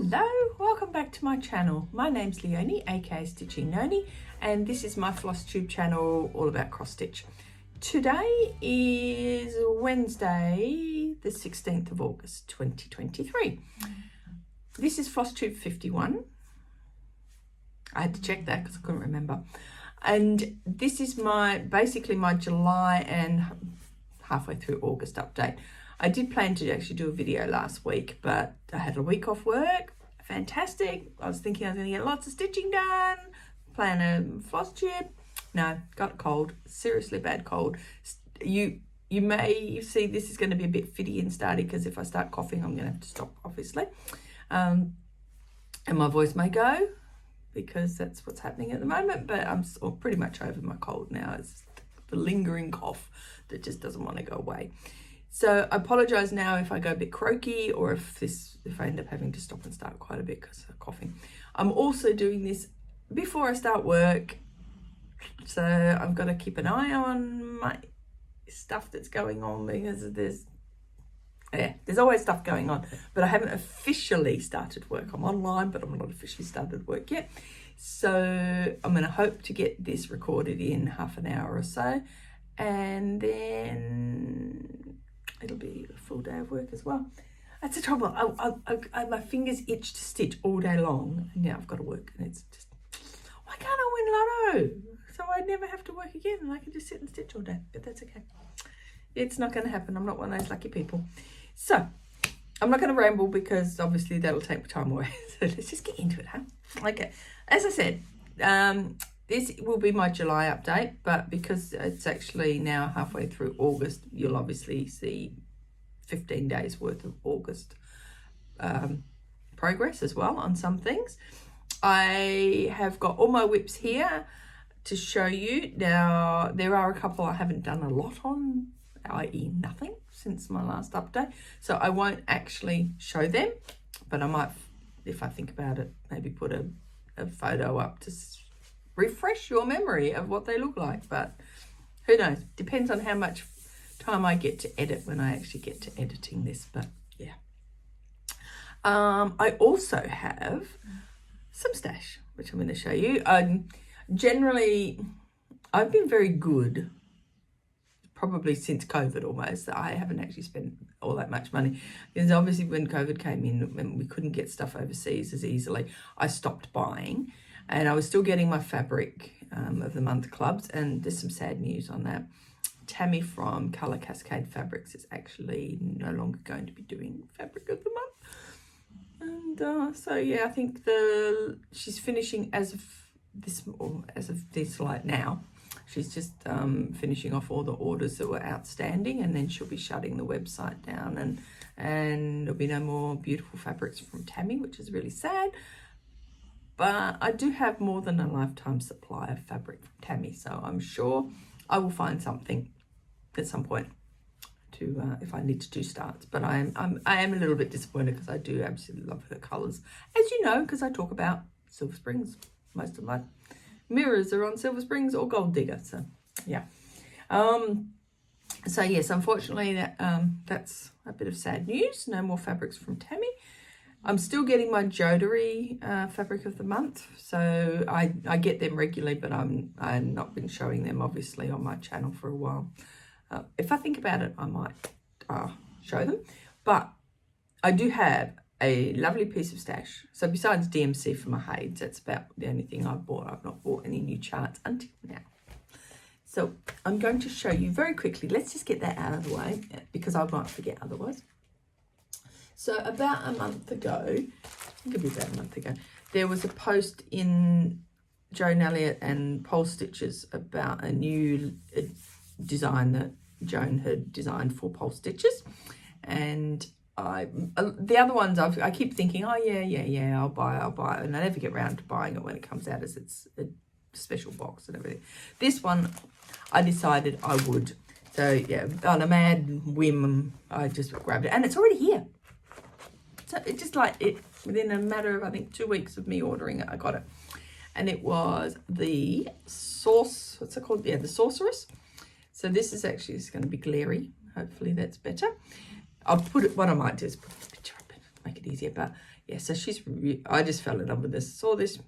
Hello, welcome back to my channel. My name's Leonie, aka Stitching Noni, and this is my Flosstube channel all about cross stitch. Today is Wednesday, the 16th of August 2023. This is Flosstube 51. I had to check that because I couldn't remember. And this is basically my July and halfway through August update. I did plan to actually do a video last week, but I had a week off work. Fantastic. I was thinking I was going to get lots of stitching done, plan a floss tube. No, got a cold, seriously bad cold. You may see this is going to be a bit fitty and starty because if I start coughing, I'm going to have to stop, obviously. And my voice may go because that's what's happening at the moment, but I'm pretty much over my cold now. It's the lingering cough that just doesn't want to go away. So I apologise now if I go a bit croaky or if I end up having to stop and start quite a bit because of coughing. I'm also doing this before I start work, so I've got to keep an eye on my stuff that's going on because there's always stuff going on, but I haven't officially started work. I'm online, but I'm not officially started work yet. So I'm going to hope to get this recorded in half an hour or so, and then it'll be a full day of work as well. That's the trouble. My fingers itch to stitch all day long, and now I've got to work, and it's just, why can't I win Lotto? So I never have to work again, and I can just sit and stitch all day. But that's okay. It's not going to happen. I'm not one of those lucky people. So I'm not going to ramble because obviously that'll take my time away. So let's just get into it, huh? Okay. As I said, this will be my July update, but because it's actually now halfway through August, you'll obviously see 15 days worth of August progress as well on some things. I have got all my WIPs here to show you. Now, there are a couple I haven't done a lot on, i.e. nothing, since my last update. So I won't actually show them, but I might, if I think about it, maybe put a photo up to refresh your memory of what they look like, but who knows, depends on how much time I get to edit when I actually get to editing this. But yeah, I also have some stash which I'm going to show you. Generally I've been very good, probably since COVID almost. I haven't actually spent all that much money because obviously when COVID came in, when we couldn't get stuff overseas as easily, I stopped buying. And I was still getting my fabric of the month clubs, and there's some sad news on that. Tammy from Colour Cascade Fabrics is actually no longer going to be doing fabric of the month. And so yeah, I think she's finishing as of this like now. She's just finishing off all the orders that were outstanding, and then she'll be shutting the website down, and there'll be no more beautiful fabrics from Tammy, which is really sad. But I do have more than a lifetime supply of fabric from Tammy, so I'm sure I will find something at some point to if I need to do starts. But I am a little bit disappointed because I do absolutely love her colours, as you know, because I talk about Silver Springs. Most of my mirrors are on Silver Springs or Gold Digger, so yeah. So yes, unfortunately that's a bit of sad news. No more fabrics from Tammy. I'm still getting my Jodery fabric of the month, so I get them regularly, but I've not been showing them obviously on my channel for a while. If I think about it, I might show them, but I do have a lovely piece of stash. So besides DMC for my Hades, that's about the only thing I've bought. I've not bought any new charts until now. So I'm going to show you very quickly. Let's just get that out of the way because I might forget otherwise. So about a month ago, I think it'd be about a month ago, there was a post in Joan Elliott and Pole Stitches about a new design that Joan had designed for Pole Stitches. And the other ones, I keep thinking, oh yeah, I'll buy it. And I never get around to buying it when it comes out as it's a special box and everything. This one, I decided I would. So yeah, on a mad whim, I just grabbed it. And it's already here. So it's just like it, within a matter of, I think, 2 weeks of me ordering it, I got it. And it was the what's it called? Yeah, the Sorceress. So this is actually, it's going to be glary. Hopefully that's better. I'll put it, what I might do is put the picture up and make it easier. But yeah, so I just fell in love with this. Saw this,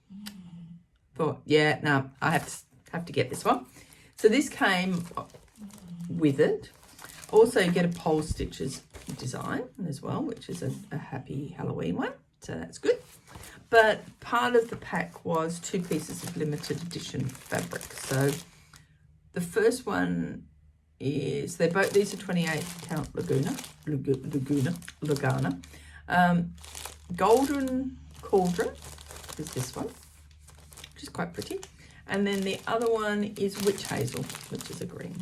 thought, yeah, no, I have to get this one. So this came with it. Also, you get a pole stitches design as well, which is a happy Halloween one. So that's good. But part of the pack was 2 pieces of limited edition fabric. So the first one is, these are 28 count Lagana. Golden Cauldron is this one, which is quite pretty. And then the other one is Witch Hazel, which is a green.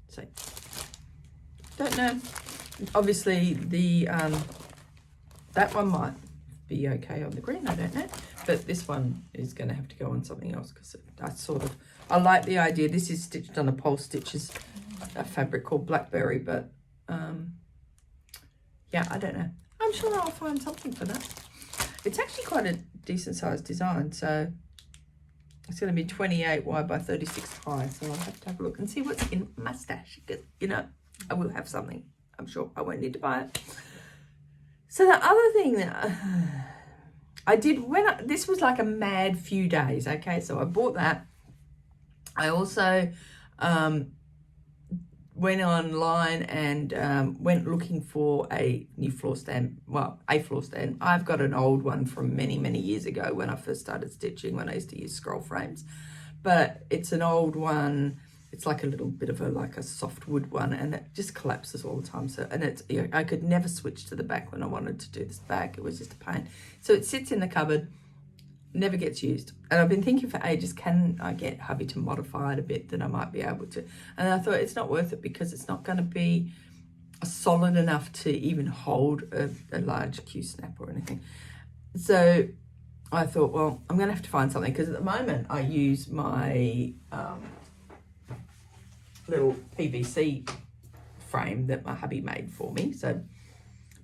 So, don't know. Obviously, that one might be okay on the green, I don't know. But this one is going to have to go on something else because I like the idea. This is stitched on a pole stitches, a fabric called Blackberry, but yeah, I don't know. I'm sure I'll find something for that. It's actually quite a decent sized design, so it's going to be 28 wide by 36 high, so I'll have to have a look and see what's in my stash, because, you know, I will have something. I'm sure I won't need to buy it. So the other thing that I did, this was like a mad few days, okay? So I bought that. I also went online and went looking for a new floor stand. Well, a floor stand. I've got an old one from many, many years ago when I first started stitching, when I used to use scroll frames. But it's an old one. It's like a little bit of like a soft wood one, and it just collapses all the time. So, and it's, you know, I could never switch to the back when I wanted to do this back. It was just a pain. So it sits in the cupboard, never gets used. And I've been thinking for ages, can I get hubby to modify it a bit that I might be able to? And I thought it's not worth it because it's not going to be solid enough to even hold a large Q snap or anything. So I thought, well, I'm going to have to find something, because at the moment I use my little PVC frame that my hubby made for me. So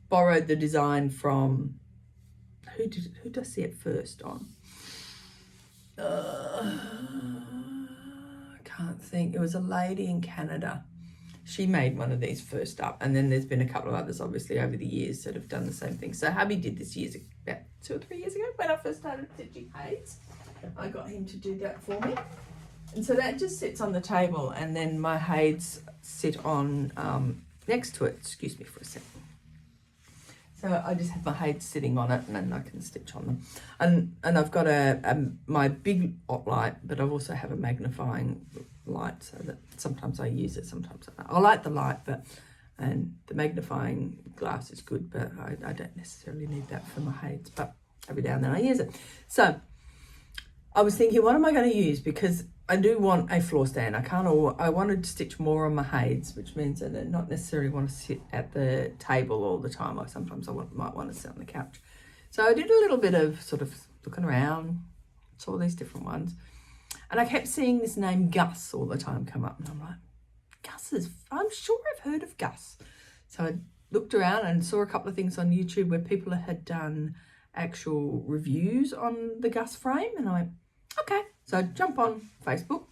borrowed the design from, who did I see it first on? I can't think. It was a lady in Canada. She made one of these first up, and then there's been a couple of others obviously over the years that have done the same thing. So hubby did this about 2 or 3 years ago when I first started stitching Hades. I got him to do that for me. And so that just sits on the table, and then my Hades sit on next to it. Excuse me for a second. So I just have my Hades sitting on it, and then I can stitch on them. And I've got my big light, but I also have a magnifying light, so that sometimes I use it, sometimes I don't. I like the light, and the magnifying glass is good, but I don't necessarily need that for my Hades, but every now and then I use it. So I was thinking, what am I going to use? Because I do want a floor stand. I wanted to stitch more on my Hades, which means that I not necessarily want to sit at the table all the time. Like sometimes I might want to sit on the couch. So I did a little bit of sort of looking around, saw these different ones. And I kept seeing this name Gus all the time come up. And I'm like, I'm sure I've heard of Gus. So I looked around and saw a couple of things on YouTube where people had done actual reviews on the Gus frame. And I went, okay. So I jump on Facebook.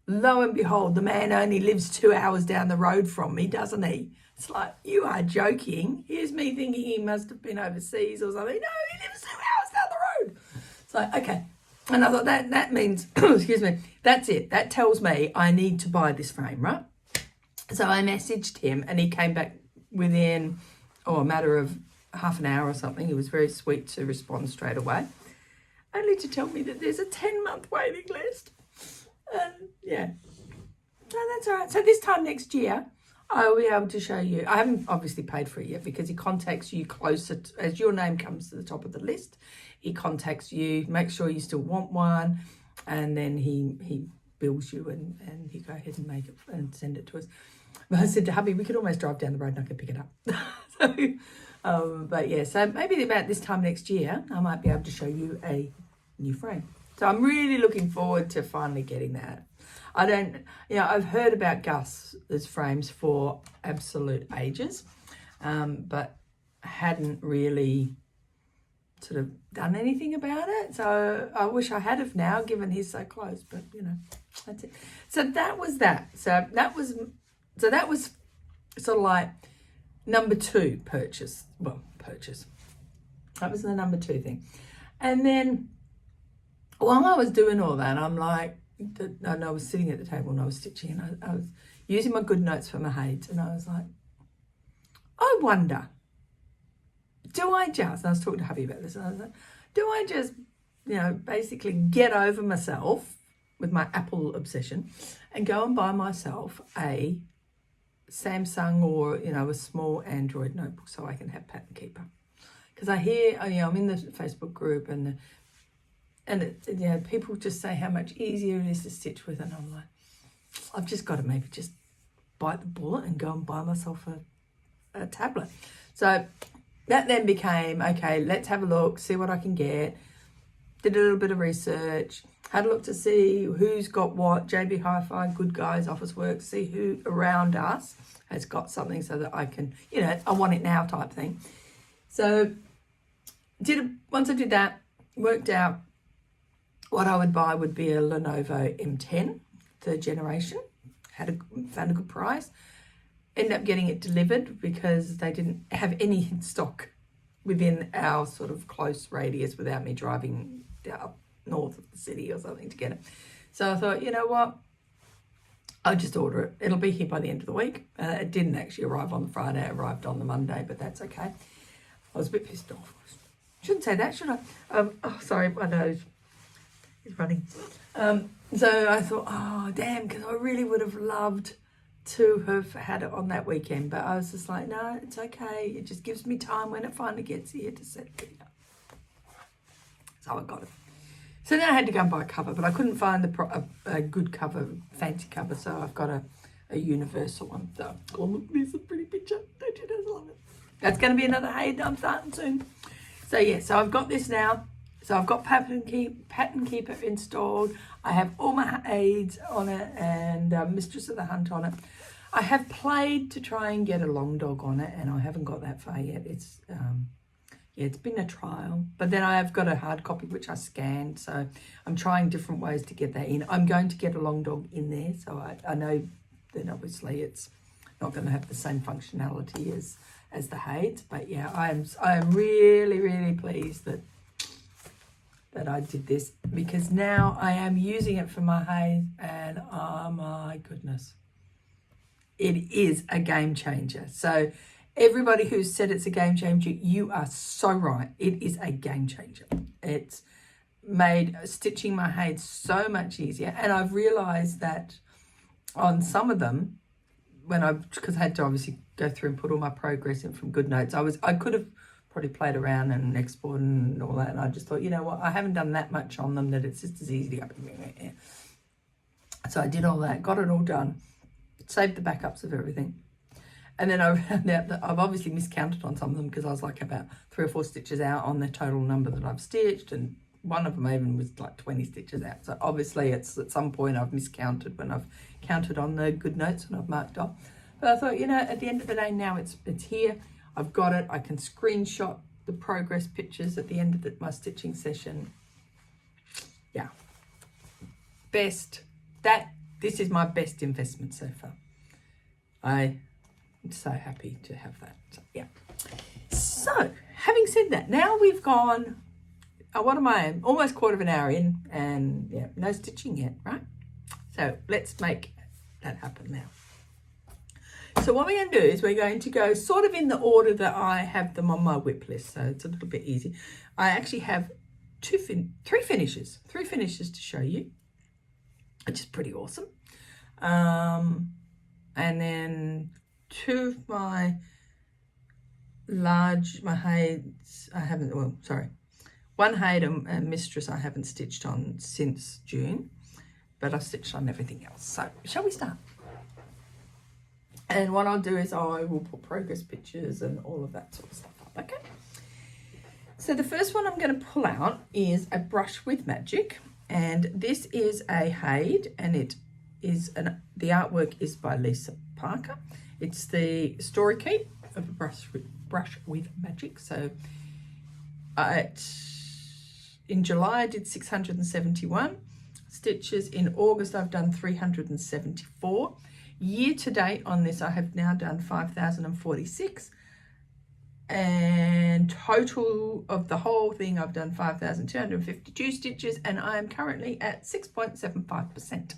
Lo and behold, the man only lives 2 hours down the road from me, doesn't he? It's like, you are joking. Here's me thinking he must have been overseas or something. No, he lives 2 hours down the road. It's like, okay. And I thought that means, excuse me, that's it. That tells me I need to buy this frame, right? So I messaged him, and he came back within, a matter of half an hour or something. He was very sweet to respond straight away. Only to tell me that there's a 10-month waiting list. And yeah, so that's all right. So this time next year, I'll be able to show you. I haven't obviously paid for it yet, because he contacts you closer as your name comes to the top of the list. He contacts you, make sure you still want one, and then he bills you, and he go ahead and make it and send it to us. But I said to hubby, we could almost drive down the road and I could pick it up. But yeah, so maybe about this time next year, I might be able to show you a new frame. So I'm really looking forward to finally getting that. I've heard about Gus's frames for absolute ages, but hadn't really sort of done anything about it. So I wish I had have now, given he's so close, but you know, that's it. So that was that. So that was sort of like number 2 purchase. Well, purchase. That was the number 2 thing. And then while I was doing all that, I'm like, I was sitting at the table and I was stitching, and I was using my good notes for my heights, and I was like, I wonder, do I just, and I was talking to hubby about this, and I was like, do I just, basically get over myself with my Apple obsession and go and buy myself a Samsung or, a small Android notebook so I can have Pattern Keeper? Because I hear, I'm in the Facebook group, and people just say how much easier it is to stitch with, and I'm like, I've just got to maybe just bite the bullet and go and buy myself a tablet. So that then became, okay, let's have a look, see what I can get. Did a little bit of research, had a look to see who's got what, JB Hi-Fi, Good Guys, Officeworks, see who around us has got something so that I can, I want it now type thing. So once I did that, worked out what I would buy would be a Lenovo M10, 3rd generation. Found a good price. Ended up getting it delivered because they didn't have any in stock within our sort of close radius without me driving up north of the city or something to get it. So I thought, you know what? I'll just order it. It'll be here by the end of the week. It didn't actually arrive on the Friday. It arrived on the Monday, but that's okay. I was a bit pissed off. Shouldn't say that, should I? Sorry, my nose is running. So I thought, oh, damn, because I really would have loved to have had it on that weekend. But I was just like, no, it's okay. It just gives me time when it finally gets here to set it up. So I got it. So now I had to go and buy a cover, but I couldn't find a good cover, fancy cover, so I've got a universal one. So, oh, look, there's a pretty picture. Don't you just love it? That's going to be another aid I'm starting soon. So, yeah, so I've got this now. So I've got Pattern Keeper installed. I have all my aids on it and Mistress of the Hunt on it. I have played to try and get a long dog on it, and I haven't got that far yet. It's been a trial, but then I have got a hard copy which I scanned, so I'm trying different ways to get that in. I'm going to get a long dog in there, so I know that obviously it's not going to have the same functionality as the Hades, but yeah, I am really, really pleased that I did this, because now I am using it for my Hades, and oh my goodness, it is a game changer. So everybody who's said it's a game changer, you are so right. It is a game changer. It's made stitching my Hades so much easier. And I've realised that on some of them, because I had to obviously go through and put all my progress in from GoodNotes, I could have probably played around and exported and all that. And I just thought, you know what, I haven't done that much on them that it's just as easy to go. So I did all that, got it all done, saved the backups of everything. And then I found out that I've obviously miscounted on some of them, because I was like about 3 or 4 stitches out on the total number that I've stitched, and one of them even was like 20 stitches out. So obviously it's at some point I've miscounted when I've counted on the good notes and I've marked off. But I thought, at the end of the day, now it's here. I've got it. I can screenshot the progress pictures at the end of my stitching session. Yeah. This is my best investment so far. I'm so happy to have that. So, yeah. So, having said that, now we've gone, almost quarter of an hour in, and yeah, no stitching yet, right? So let's make that happen now. So what we're going to do is we're going to go sort of in the order that I have them on my WIP list. So it's a little bit easy. I actually have three finishes to show you, which is pretty awesome. And then 2 of my Hades, one Hade and Mistress I haven't stitched on since June, but I've stitched on everything else. So shall we start? And what I'll do is I will put progress pictures and all of that sort of stuff up, okay? So the first one I'm going to pull out is a Brush with Magic, and this is a Hade, and it is the artwork is by Lisa Parker. It's the story keep of a Brush with Magic. So in July I did 671 stitches. In August I've done 374. Year to date on this I have now done 5,046. And total of the whole thing, I've done 5,252 stitches, and I am currently at 6.75%.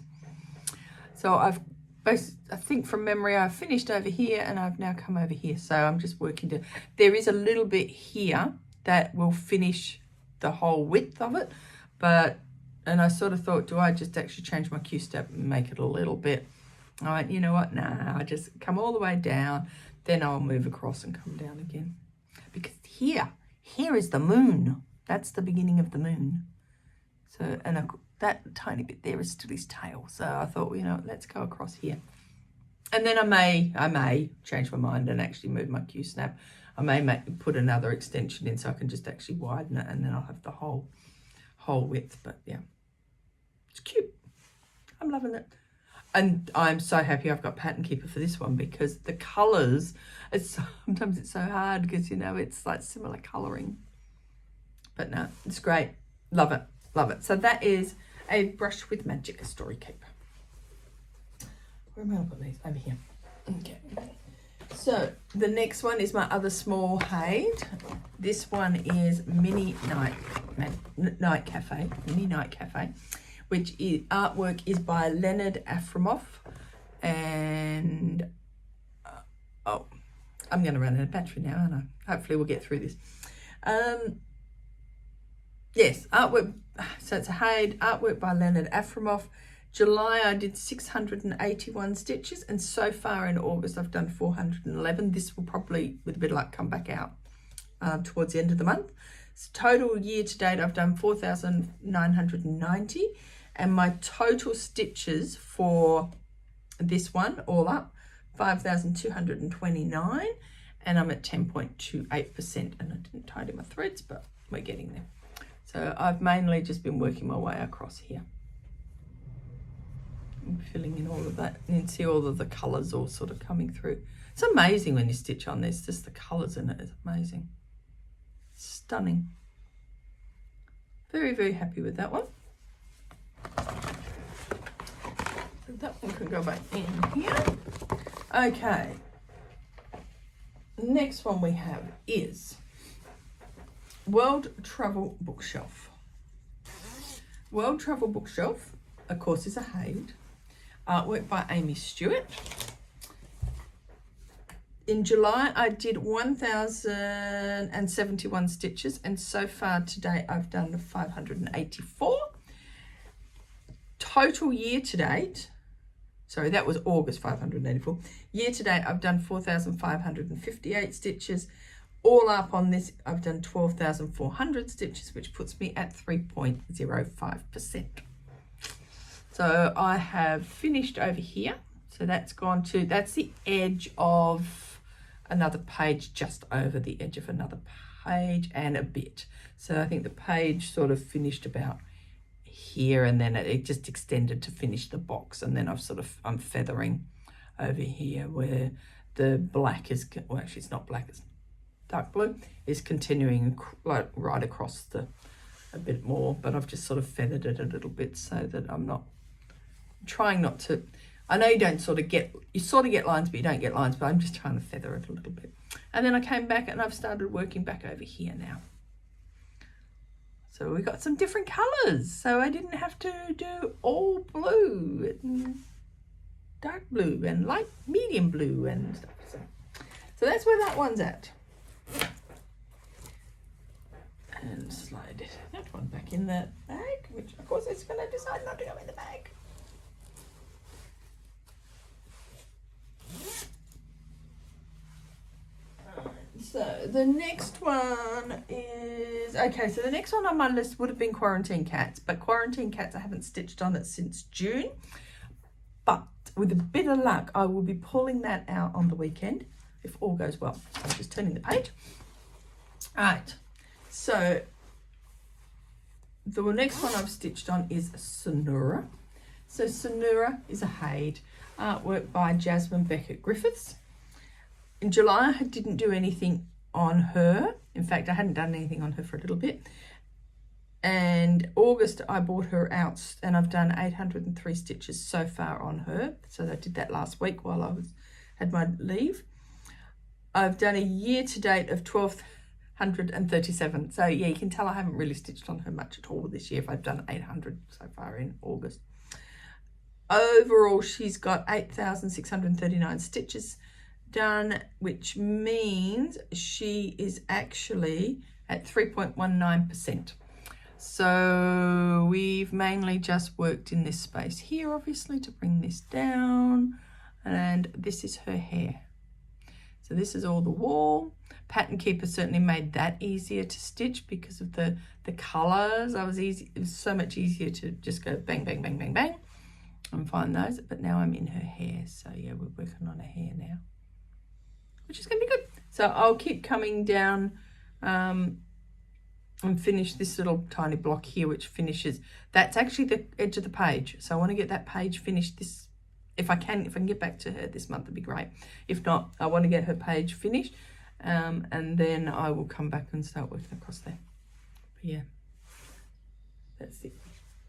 So I think from memory, I've finished over here and I've now come over here. So I'm just working to, there is a little bit here that will finish the whole width of it. And I sort of thought, do I just actually change my Q step and make it a little bit? I went, you know what? Nah, I just come all the way down. Then I'll move across and come down again. Because here is the moon. That's the beginning of the moon. So, and that tiny bit there is still his tail. So I thought, you know, let's go across here. And then I may change my mind and actually move my Q snap. I may put another extension in so I can just actually widen it, and then I'll have the whole width. But yeah, it's cute. I'm loving it. And I'm so happy I've got Pattern Keeper for this one, because the colours, sometimes it's so hard because, you know, it's like similar colouring. But no, it's great. Love it. Love it. So that is a Brush with Magic Story Keeper. Where am I going to put these? Over here. Okay. So the next one is my other small Hade. This one is Mini Night Cafe, which is artwork is by Leonard Afremov, and I'm going to run out of battery now, aren't I? Hopefully we'll get through this. Yes, artwork. So it's a Hade, artwork by Leonard Afremov. July I did 681 stitches, and so far in August I've done 411. This will probably, with a bit of luck, come back out towards the end of the month. So total year to date I've done 4,990, and my total stitches for this one all up 5,229, and I'm at 10.28%, and I didn't tidy my threads, but we're getting there. So I've mainly just been working my way across here, filling in all of that, and you can see all of the colours all sort of coming through. It's amazing when you stitch on this, just the colours in it is amazing. Stunning. Very, very happy with that one. So that one can go back in here. Okay. Next one we have is World Travel Bookshelf. World Travel Bookshelf, of course, is a Hade. Artwork by Amy Stewart. In July, I did 1,071 stitches, and so far today I've done 584. Total year to date, sorry, that was August 584. Year to date, I've done 4,558 stitches. All up on this, I've done 12,400 stitches, which puts me at 3.05%. So I have finished over here. So that's gone to, that's the edge of another page, just over the edge of another page and a bit. So I think the page sort of finished about here, and then it just extended to finish the box. And then I'm feathering over here where the black is, well, actually it's not black, it's dark blue, is continuing like right across a bit more, but I've just sort of feathered it a little bit so that I'm not trying not to, I know you sort of get lines, but you don't get lines, but I'm just trying to feather it a little bit. And then I came back and I've started working back over here now. So we got some different colours. So I didn't have to do all blue and dark blue and light medium blue and stuff. So that's where that one's at. And slide that one back in the bag, which of course it's going to decide not to go in the bag. So the next one is, okay, so the next one on my list would have been Quarantine Cats, but Quarantine Cats, I haven't stitched on it since June, but with a bit of luck, I will be pulling that out on the weekend, if all goes well. So I'm just turning the page. All right, so the next one I've stitched on is Sonura. So Sonura is a Hade, artwork by Jasmine Beckett Griffiths. In July, I didn't do anything on her. In fact, I hadn't done anything on her for a little bit. And August, I bought her out, and I've done 803 stitches so far on her. So I did that last week while I had my leave. I've done a year to date of 1,237. So yeah, you can tell I haven't really stitched on her much at all this year if I've done 800 so far in August. Overall, she's got 8,639 stitches done, which means she is actually at 3.19%. So we've mainly just worked in this space here, obviously, to bring this down, and this is her hair. So this is all the wall. Pattern Keeper certainly made that easier to stitch because of the colors. It was so much easier to just go bang, bang, bang, bang, bang and find those. But now I'm in her hair, so yeah, we're working on her hair now, which is gonna be good. So I'll keep coming down and finish this little tiny block here, which finishes, that's actually the edge of the page. So I want to get that page finished this, if I can get back to her this month, it'd be great. If not, I want to get her page finished, and then I will come back and start working across there. But yeah, that's it.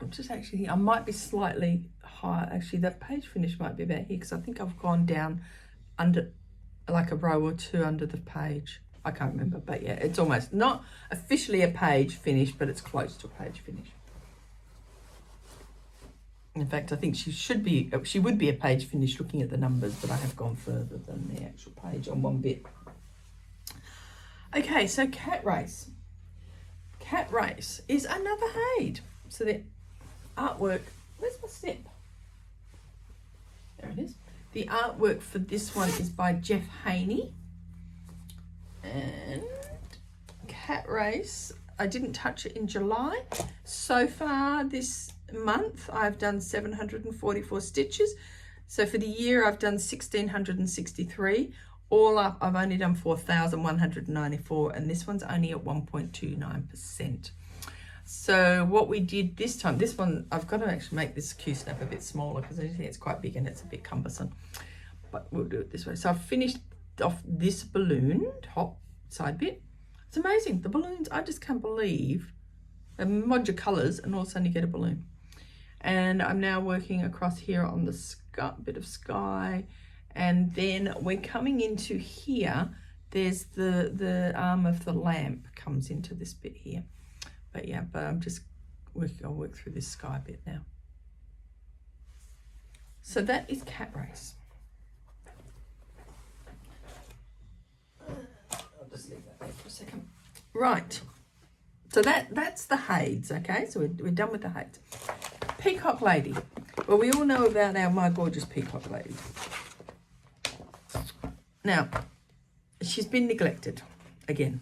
I'm just actually, I might be slightly higher. Actually, that page finish might be about here because I think I've gone down under like a row or two under the page. I can't remember, but yeah, it's almost not officially a page finish, but it's close to a page finish. In fact, I think she would be a page finish looking at the numbers, but I have gone further than the actual page on one bit. Okay, so Cat Race. Cat Race is another Haid. So the artwork, where's my snip? There it is. The artwork for this one is by Jeff Haney. And Cat Race, I didn't touch it in July. So far this month, I've done 744 stitches. So for the year, I've done 1,663. All up, I've only done 4,194, and this one's only at 1.29%. So what we did this time, this one, I've got to actually make this Q-snap a bit smaller because I think it's quite big and it's a bit cumbersome. But we'll do it this way. So I've finished off this balloon top side bit. It's amazing, the balloons, I just can't believe they mod your colors and all of a sudden you get a balloon. And I'm now working across here on the sky, bit of sky, and then we're coming into here. There's the arm of the lamp comes into this bit here. But yeah, but I'm just working, I'll work through this sky bit now. So that is Cat Race. I'll just leave that there for a second. Right, so that's the Haids, okay? So we're done with the Haids. Peacock Lady. Well, we all know about our My Gorgeous Peacock Lady. Now, she's been neglected again.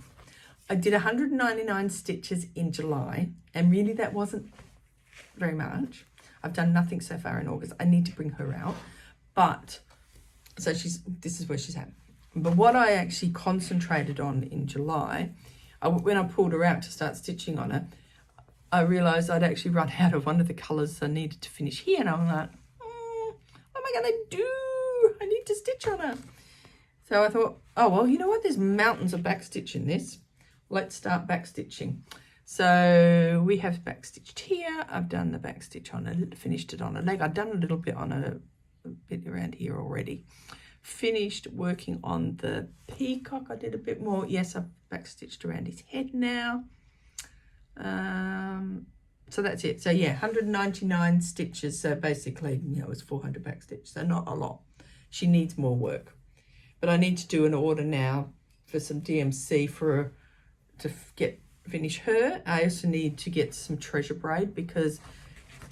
I did 199 stitches in July, and really that wasn't very much. I've done nothing so far in August. I need to bring her out. But, so this is where she's at. But what I actually concentrated on in July, when I pulled her out to start stitching on her, I realised I'd actually run out of one of the colours I needed to finish here. And I'm like, what am I going to do? I need to stitch on her. So I thought, oh, well, you know what? There's mountains of backstitch in this. Let's start backstitching. So we have backstitched here. I've done the backstitch on a, finished it on a leg. I've done a little bit on a bit around here already. Finished working on the peacock. I did a bit more. Yes, I've backstitched around his head now. So that's it. So yeah, 199 stitches. So basically, you know, it's 400 backstitch. So not a lot. She needs more work. But I need to do an order now for some DMC to finish her. I also need to get some treasure braid because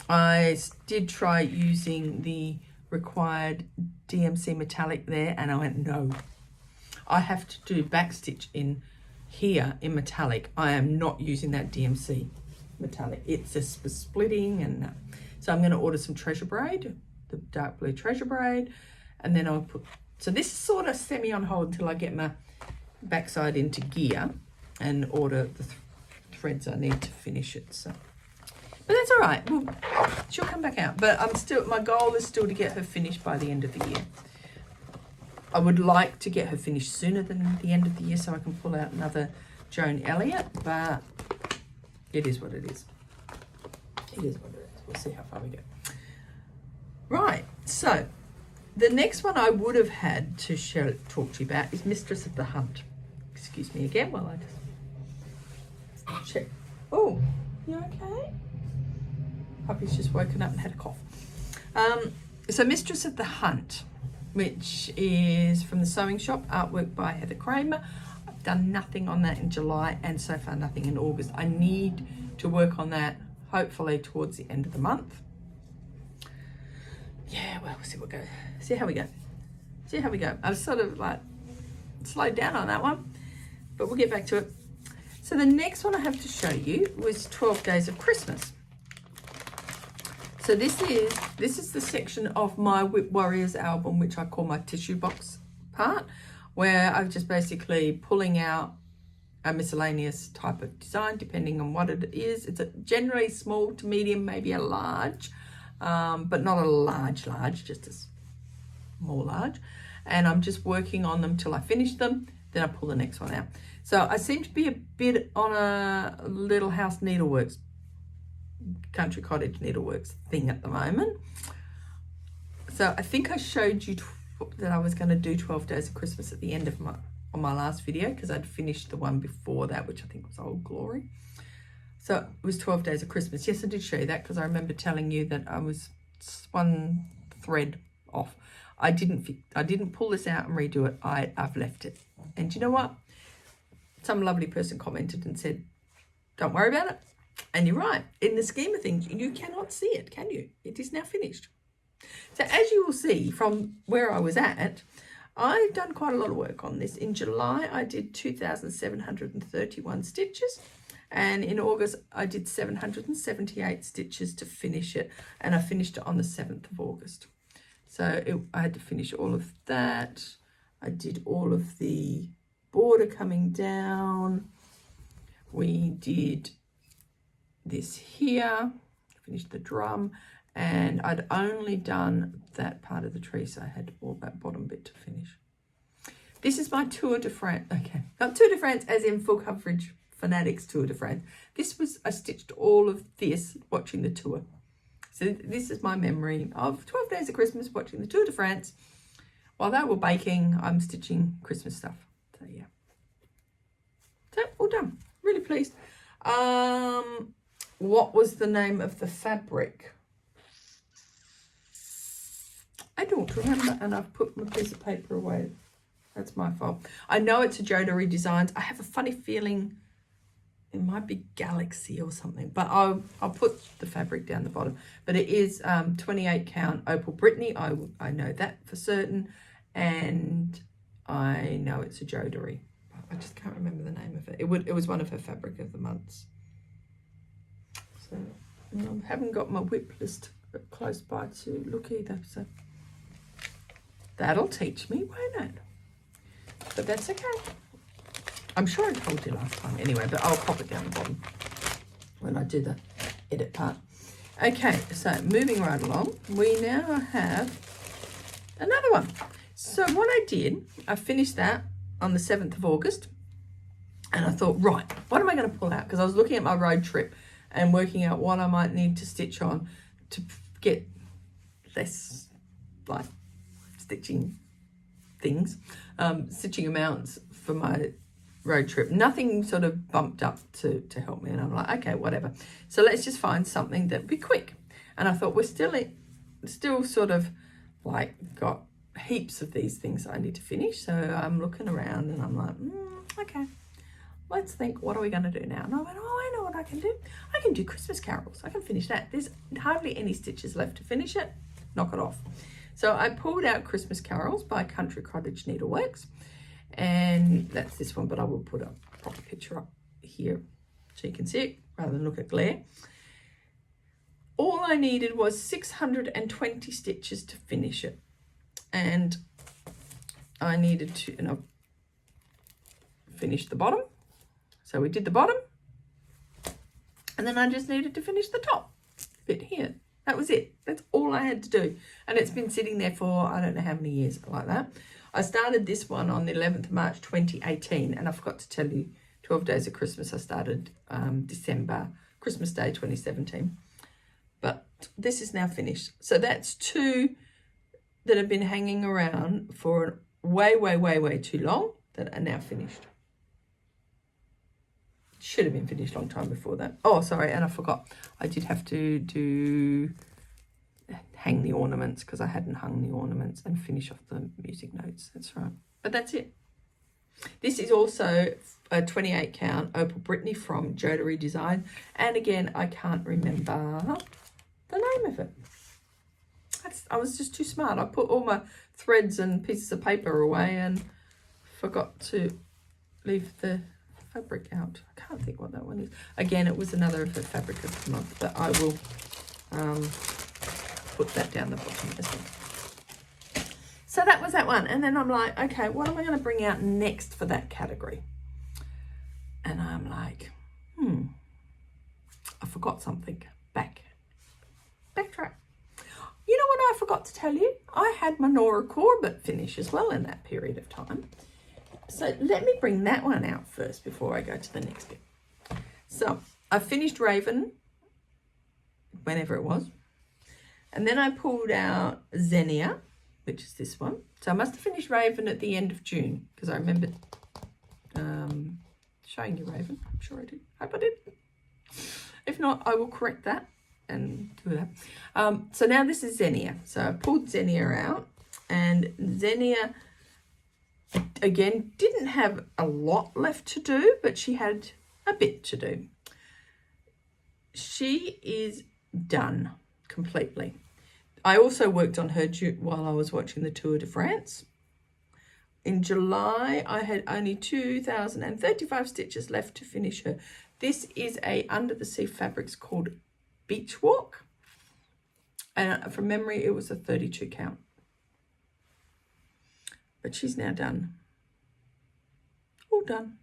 I did try using the required DMC metallic there and I went, no. I have to do backstitch in here in metallic. I am not using that DMC metallic. It's just for splitting, and so I'm going to order some treasure braid, the dark blue treasure braid, and then I'll put, so this is sort of semi on hold until I get my backside into gear and order the threads I need to finish it. So, but that's all right. Well, she'll come back out. But my goal is still to get her finished by the end of the year. I would like to get her finished sooner than the end of the year so I can pull out another Joan Elliott, but it is what it is. It is what it is. We'll see how far we go. Right, so the next one I would have had to talk to you about is Mistress of the Hunt. Excuse me again while I just check. Oh, you okay? Puppy's just woken up and had a cough. So Mistress of the Hunt, which is from the Sewing Shop, artwork by Heather Kramer. I've done nothing on that in July and so far nothing in August. I need to work on that hopefully towards the end of the month. Yeah, well, we'll see what goes. See how we go. See how we go. I've sort of like slowed down on that one, but we'll get back to it. So the next one I have to show you was 12 Days of Christmas. So this is the section of my WIP Warriors album, which I call my tissue box part, where I'm just basically pulling out a miscellaneous type of design, depending on what it is. It's a generally small to medium, maybe a large, but not a large, just a small large. And I'm just working on them till I finish them. Then I pull the next one out. So I seem to be a bit on a Little House Needleworks, Country Cottage Needleworks thing at the moment. So I think I showed you that I was going to do 12 Days of Christmas at the end of on my last video, because I'd finished the one before that, which I think was Old Glory. So it was 12 Days of Christmas. Yes, I did show you that because I remember telling you that I was one thread off. I didn't pull this out and redo it. I've left it. And you know what? Some lovely person commented and said, don't worry about it. And you're right. In the scheme of things, you cannot see it, can you? It is now finished. So as you will see from where I was at, I've done quite a lot of work on this. In July, I did 2,731 stitches. And in August, I did 778 stitches to finish it. And I finished it on the 7th of August. So I had to finish all of that. I did all of the border coming down. We did this here, finished the drum, and I'd only done that part of the tree, so I had all that bottom bit to finish. This is my Tour de France. Okay, not Tour de France as in full coverage Fanatics Tour de France. I stitched all of this watching the tour. So this is my memory of 12 Days of Christmas watching the Tour de France. While they were baking, I'm stitching Christmas stuff. So yeah. So all done. Really pleased. What was the name of the fabric? I don't remember, and I've put my piece of paper away. That's my fault. I know it's a Jodery Designs. I have a funny feeling it might be Galaxy or something, but I'll put the fabric down the bottom. But it is 28 count Opal Brittany. I know that for certain, and I know it's a Jodery. I just can't remember the name of it. It was one of her fabric of the months. So I haven't got my WIP list close by to look either, so that'll teach me, won't it? But that's okay. I'm sure I told you last time anyway, but I'll pop it down the bottom when I do the edit part. Okay, so moving right along, we now have another one. So what I did, I finished that on the 7th of August, and I thought, right, what am I going to pull out? Because I was looking at my road trip and working out what I might need to stitch on to get less like stitching things, stitching amounts for my road trip. Nothing sort of bumped up to help me, and I'm like, okay, whatever. So let's just find something that'd be quick. And I thought we're still sort of like got heaps of these things I need to finish. So I'm looking around and I'm like, okay, let's think, what are we going to do now? And I went, oh, I know what I can do. I can do Christmas carols. I can finish that. There's hardly any stitches left to finish it. Knock it off. So I pulled out Christmas Carols by Country Cottage Needleworks, and that's this one, but I will put a proper picture up here so you can see it rather than look at glare. All I needed was 620 stitches to finish it, and I needed to finish the bottom. So we did the bottom, and then I just needed to finish the top bit here. That was it. That's all I had to do. And it's been sitting there for, I don't know how many years like that. I started this one on the 11th of March, 2018. And I forgot to tell you, 12 Days of Christmas, I started December, Christmas Day, 2017. But this is now finished. So that's two that have been hanging around for way too long that are now finished. Should have been finished a long time before that. Oh, sorry, and I forgot. I did have to hang the ornaments because I hadn't hung the ornaments and finish off the music notes. That's right. But that's it. This is also a 28 count Opal Brittany from Jodery Design. And again, I can't remember the name of it. I was just too smart. I put all my threads and pieces of paper away and forgot to leave the fabric out. I can't think what that one is. Again, it was another of the fabric of the month, but I will put that down the bottom as well. So that was that one. And then I'm like, okay, what am I going to bring out next for that category? And I'm like, I forgot something. Backtrack. You know what I forgot to tell you? I had my Nora Corbett finish as well in that period of time. So let me bring that one out first before I go to the next bit. So I finished Raven, whenever it was. And then I pulled out Xenia, which is this one. So I must have finished Raven at the end of June because I remember showing you Raven. I'm sure I did. Hope I did. If not, I will correct that and do that. So now this is Xenia. So I pulled Xenia out, and Xenia, again, didn't have a lot left to do, but she had a bit to do. She is done completely. I also worked on her while I was watching the Tour de France. In July, I had only 2,035 stitches left to finish her. This is a Under the Sea Fabrics called Beach Walk. And from memory, it was a 32 count. But she's now done. All done.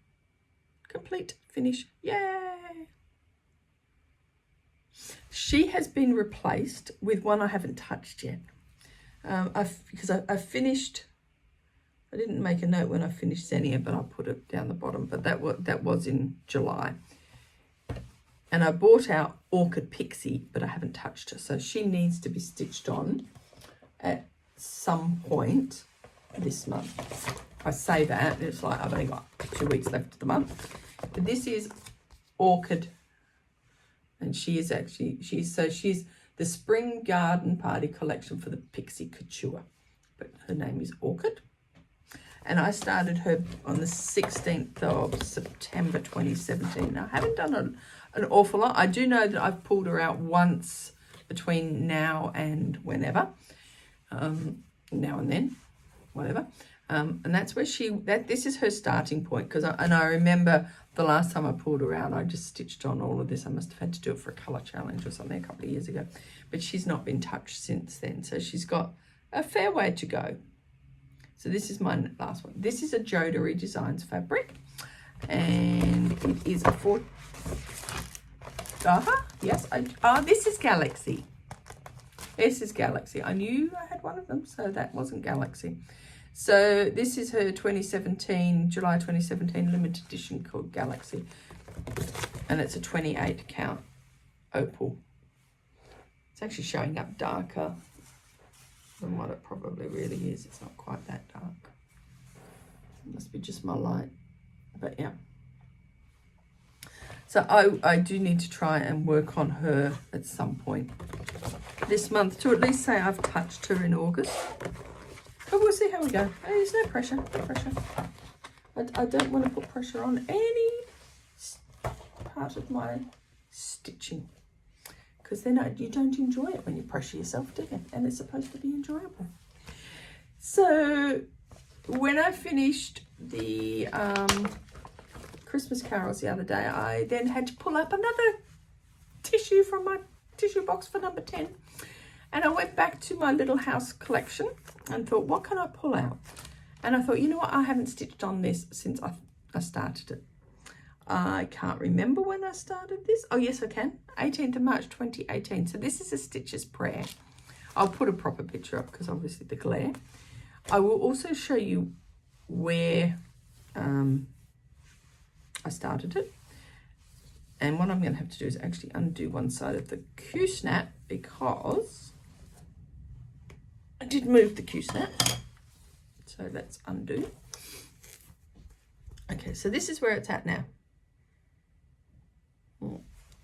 Complete. Finish. Yay! She has been replaced with one I haven't touched yet. Because I finished, I didn't make a note when I finished Xenia, but I'll put it down the bottom. But that was in July. And I bought out Orchid Pixie, but I haven't touched her. So she needs to be stitched on at some point this month. I say that, it's like I've only got 2 weeks left of the month. But this is Orchid. And she is actually, she's the Spring Garden Party collection for the Pixie Couture. But her name is Orchid. And I started her on the 16th of September 2017. Now, I haven't done an awful lot. I do know that I've pulled her out once between now and whenever. Now and then, whatever. And that's where this is her starting point. I remember the last time I pulled her out, I just stitched on all of this. I must have had to do it for a colour challenge or something a couple of years ago. But she's not been touched since then. So she's got a fair way to go. So this is my last one. This is a Jodery Designs fabric. And it is a yes. This is Galaxy. This is Galaxy. I knew I had one of them, so that wasn't Galaxy. So this is her July 2017 limited edition called Galaxy. And it's a 28 count opal. It's actually showing up darker than what it probably really is. It's not quite that dark. It must be just my light. But yeah. So I do need to try and work on her at some point this month to at least say I've touched her in August. But we'll see how we go. There's no pressure. No pressure. I don't want to put pressure on any part of my stitching, because then you don't enjoy it when you pressure yourself, do you? And it's supposed to be enjoyable. So when I finished the Christmas carols the other day, I then had to pull up another tissue from my tissue box for number 10. And I went back to my little house collection and thought, what can I pull out? And I thought, you know what? I haven't stitched on this since I started it. I can't remember when I started this. Oh, yes, I can. 18th of March, 2018. So this is a Stitcher's Prayer. I'll put a proper picture up because obviously the glare. I will also show you where I started it. And what I'm going to have to do is actually undo one side of the Q-snap because I did move the Q snap, so let's undo. Okay, so this is where it's at now.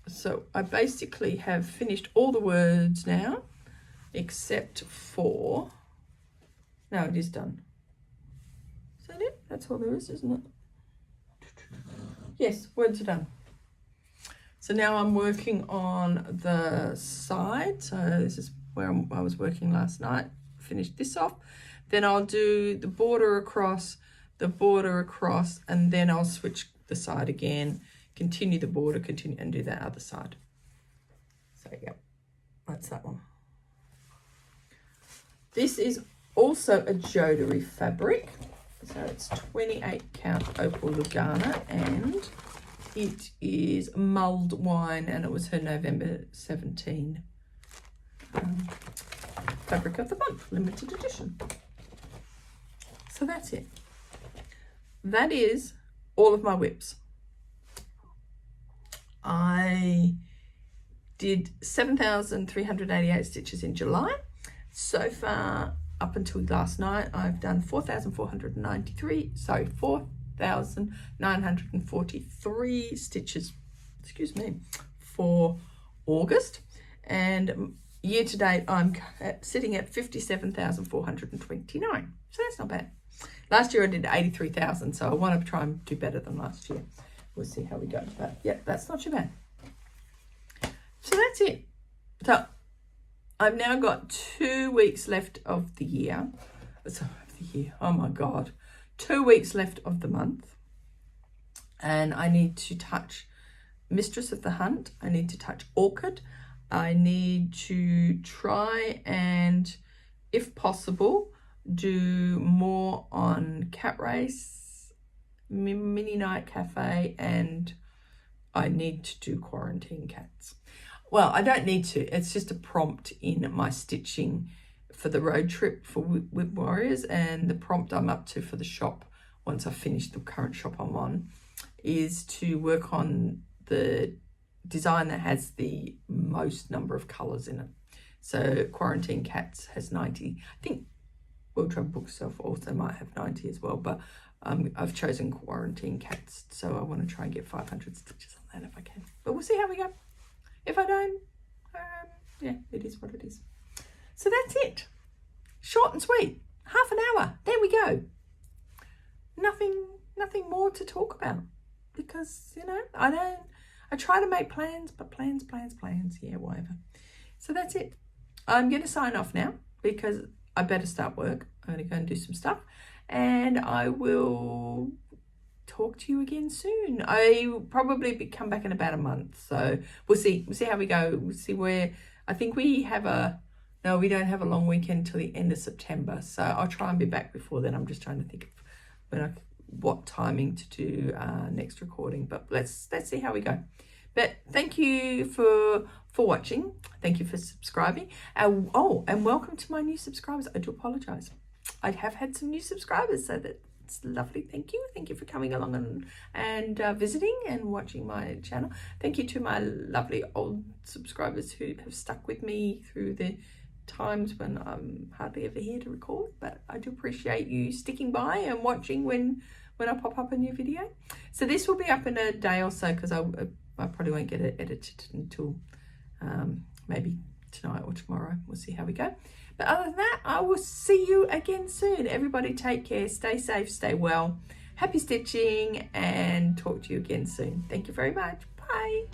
So I basically have finished all the words now, except for, no, it is done. Is that it? That's all there is, isn't it? Yes, words are done. So now I'm working on the side. So this is where I was working last night. Finish this off. Then I'll do the border across, and then I'll switch the side again. Continue the border, continue, and do that other side. So yeah, that's that one. This is also a Jodery fabric. So it's 28 count opal Lugana, and it is mulled wine, and it was her November 17 fabric of the month, limited edition. So that's it. That is all of my WIPs. I did 7,388 stitches in July. So far, up until last night, I've done 4,943 stitches, for August. And year to date, I'm sitting at 57,429. So that's not bad. Last year I did 83,000, so I want to try and do better than last year. We'll see how we go. But yeah, that's not too bad. So that's it. So I've now got 2 weeks left of the year. Oh my God. 2 weeks left of the month. And I need to touch Mistress of the Hunt. I need to touch Orchid. I need to try and, if possible, do more on Cat Race, Mini Night Cafe, and I need to do Quarantine Cats. Well, I don't need to. It's just a prompt in my stitching for the road trip for WIP Warriors, and the prompt I'm up to for the shop, once I've finished the current shop I'm on, is to work on the design that has the most number of colours in it. So Quarantine Cats has 90. I think World Trade Bookshelf also might have 90 as well, but I've chosen Quarantine Cats, so I want to try and get 500 stitches on that if I can. But we'll see how we go. If I don't, yeah, it is what it is. So that's it. Short and sweet. Half an hour. There we go. Nothing more to talk about, because, you know, I try to make plans, but plans, yeah, whatever. So that's it. I'm going to sign off now because I better start work. I'm going to go and do some stuff, and I will talk to you again soon. I will probably come back in about a month, so we'll see how we go. We'll see where, I think we have we don't have a long weekend till the end of September, so I'll try and be back before then. I'm just trying to think of what timing to do next recording, but let's see how we go. But thank you for watching. Thank you for subscribing. And welcome to my new subscribers. I do apologize. I have had some new subscribers, so that's lovely. Thank you. Thank you for coming along and visiting and watching my channel. Thank you to my lovely old subscribers who have stuck with me through the times when I'm hardly ever here to record, but I do appreciate you sticking by and watching when I pop up a new video. So this will be up in a day or so, because I probably won't get it edited until maybe tonight or tomorrow. We'll see how we go. But other than that, I will see you again soon. Everybody take care, stay safe, stay well, happy stitching, and talk to you again soon. Thank you very much. Bye.